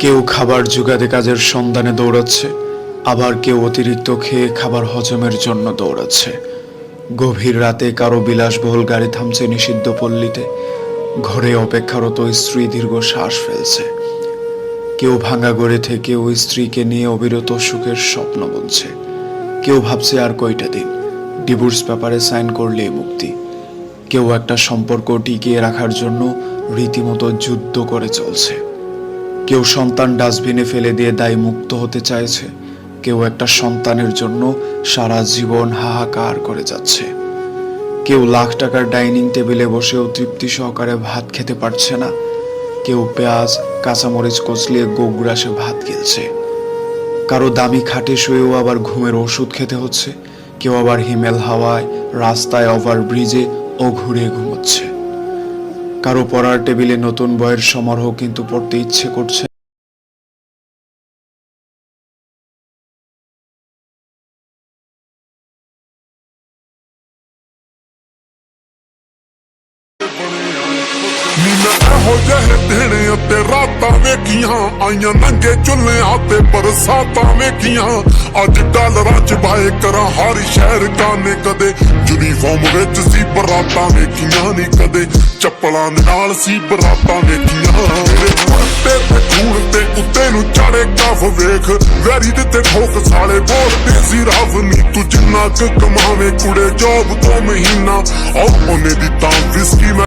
কেউ খাবার জোগাতে কাজের সন্ধানে দৌড়াচ্ছে, আবার কেউ অতিরিক্ত খেয়ে খাবার হজমের জন্য দৌড়াচ্ছে। গভীর রাতে কারো বিলাসবহুল গাড়ি থামছে নিষিদ্ধ পল্লীতে, ঘরে অপেক্ষারত স্ত্রী দীর্ঘ শ্বাস ফেলছে। কেউ ভাঙা গড়ে থেকে ওই স্ত্রীকে নিয়ে অবিরত সুখের স্বপ্ন বুনছে। কেউ ভাবছে আর কয়টা দিন, ডিভোর্স পেপারে সাইন করলেই মুক্তি। কেউ একটা সম্পর্ক টিকিয়ে রাখার জন্য রীতিমতো যুদ্ধ করে চলছে। কেউ সন্তান ডাস্টবিনে ফেলে দিয়ে দায় মুক্ত হতে চাইছে, কেউ একটা সন্তানের জন্য সারা জীবন হাহাকার করে যাচ্ছে। কেউ লাখ টাকার ডাইনিং টেবিলে বসেও তৃপ্তি সহকারে ভাত খেতে পারছে না, কেউ পেঁয়াজ কাঁচামরিচ কচলিয়ে গোগ্রাসে ভাত গিলছে। কারো দামি খাটে শুয়েও আবার ঘুমের ওষুধ খেতে হচ্ছে, কেউ আবার হিমেল হাওয়ায় রাস্তায় ওভারব্রিজে ও ঘুরে ঘুমোচ্ছে। কারো পড়ার টেবিলে নতুন বইয়ের সমারোহ, কিন্তু পড়তে ইচ্ছে করছে। हो जहे देने ते रातां वेखियां आइयां नंगे चुल्लियां ते बरसातां वेखियां अज डॉलरां च बाए करा हर शहर गाने कदे यूनीफॉर्म विच सी बरातां वेखियां नी कदे चप्पलां नाल सी बरातां वेखियां मेरे पत्ते ते खून ते उत्ते नू चढ़े कफ वेख वैरी ते ठोक साले बोलदे सी रव नी तू जिन्ना क कमावे कुड़े जॉब तो महीना और ओने दी तां विस्की